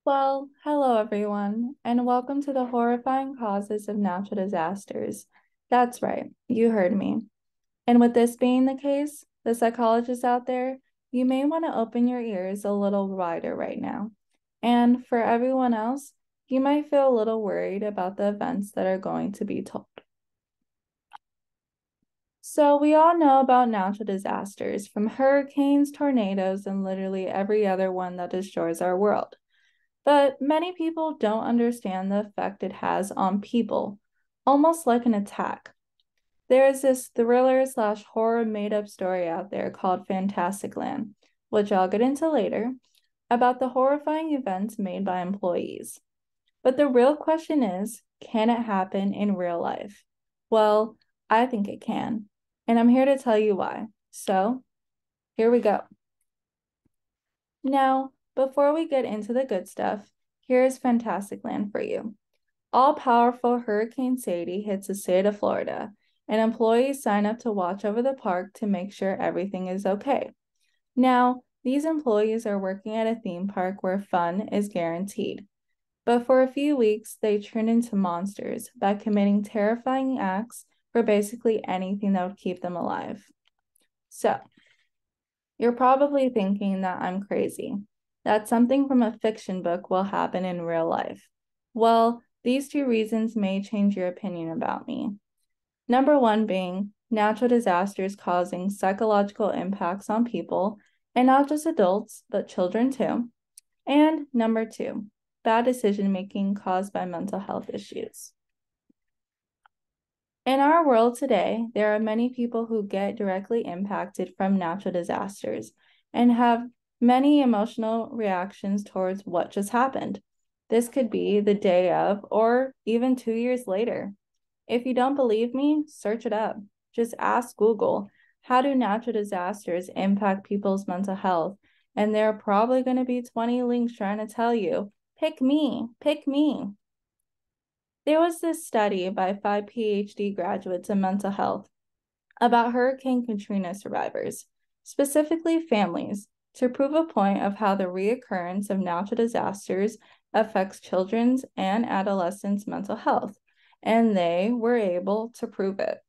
Well, hello everyone, and welcome to the Horrifying Causes of Natural Disasters. That's right, you heard me. And with this being the case, the psychologists out there, you may want to open your ears a little wider right now. And for everyone else, you might feel a little worried about the events that are going to be told. So we all know about natural disasters, from hurricanes, tornadoes, and literally every other one that destroys our world. But many people don't understand the effect it has on people, almost like an attack. There is this thriller/horror made-up story out there called FantasticLand, which I'll get into later, about the horrifying events made by employees. But the real question is, can it happen in real life? Well, I think it can, and I'm here to tell you why. So, here we go. Now, before we get into the good stuff, here's Fantasticland for you. All-powerful Hurricane Sadie hits the state of Florida, and employees sign up to watch over the park to make sure everything is okay. Now, these employees are working at a theme park where fun is guaranteed. But for a few weeks, they turn into monsters by committing terrifying acts for basically anything that would keep them alive. So, you're probably thinking that I'm crazy, that something from a fiction book will happen in real life. Well, these two reasons may change your opinion about me. Number one being natural disasters causing psychological impacts on people, and not just adults, but children too. And number two, bad decision-making caused by mental health issues. In our world today, there are many people who get directly impacted from natural disasters and have many emotional reactions towards what just happened. This could be the day of or even 2 years later. If you don't believe me, search it up. Just ask Google, how do natural disasters impact people's mental health? And there are probably going to be 20 links trying to tell you, pick me, pick me. There was this study by 5 PhD graduates in mental health about Hurricane Katrina survivors, specifically families, to prove a point of how the reoccurrence of natural disasters affects children's and adolescents' mental health, and they were able to prove it.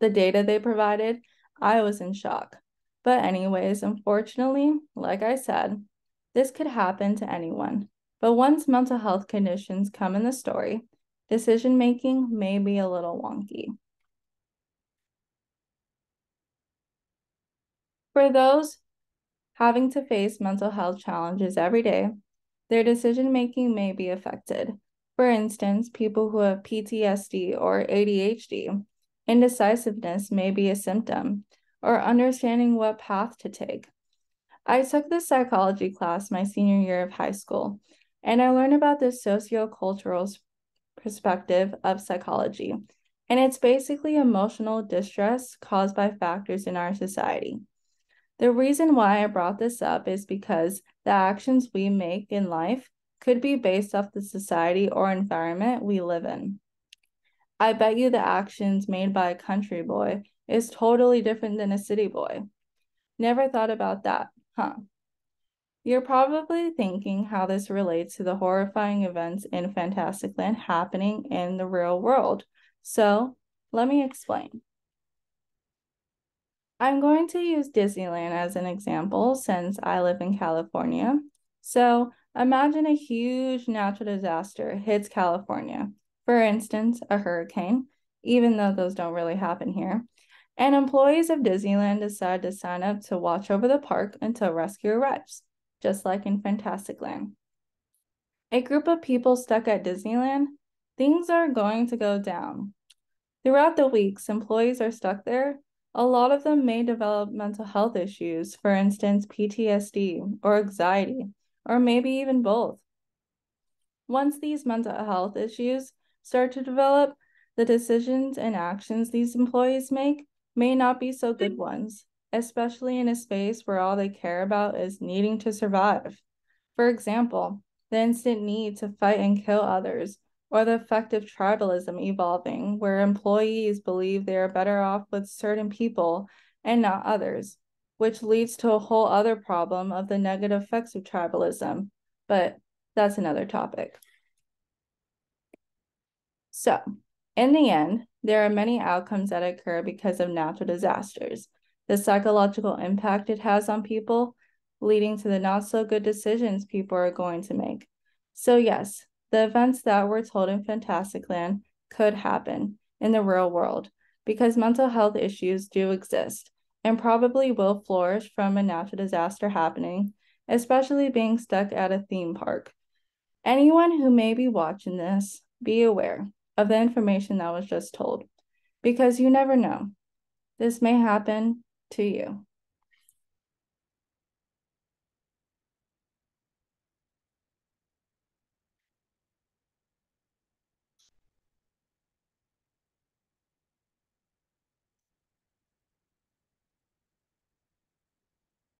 The data they provided, I was in shock. But anyways, unfortunately, like I said, this could happen to anyone. But once mental health conditions come in the story, decision-making may be a little wonky. For those having to face mental health challenges every day, their decision-making may be affected. For instance, people who have PTSD or ADHD, indecisiveness may be a symptom, or understanding what path to take. I took this psychology class my senior year of high school, and I learned about this sociocultural perspective of psychology, and it's basically emotional distress caused by factors in our society. The reason why I brought this up is because the actions we make in life could be based off the society or environment we live in. I bet you the actions made by a country boy is totally different than a city boy. Never thought about that, huh? You're probably thinking how this relates to the horrifying events in Fantasticland happening in the real world. So, let me explain. I'm going to use Disneyland as an example since I live in California. So, imagine a huge natural disaster hits California. For instance, a hurricane, even though those don't really happen here. And employees of Disneyland decide to sign up to watch over the park until rescue arrives, just like in Fantasticland. A group of people stuck at Disneyland, things are going to go down. Throughout the weeks employees are stuck there, a lot of them may develop mental health issues, for instance, PTSD or anxiety, or maybe even both. Once these mental health issues start to develop, the decisions and actions these employees make may not be so good ones, especially in a space where all they care about is needing to survive. For example, the instant need to fight and kill others, or the effect of tribalism evolving, where employees believe they are better off with certain people and not others, which leads to a whole other problem of the negative effects of tribalism. But that's another topic. So, in the end, there are many outcomes that occur because of natural disasters. The psychological impact it has on people, leading to the not so good decisions people are going to make. So, yes, the events that we're told in Fantasticland could happen in the real world because mental health issues do exist and probably will flourish from a natural disaster happening, especially being stuck at a theme park. Anyone who may be watching this, be aware of the information that was just told because you never know. This may happen to you.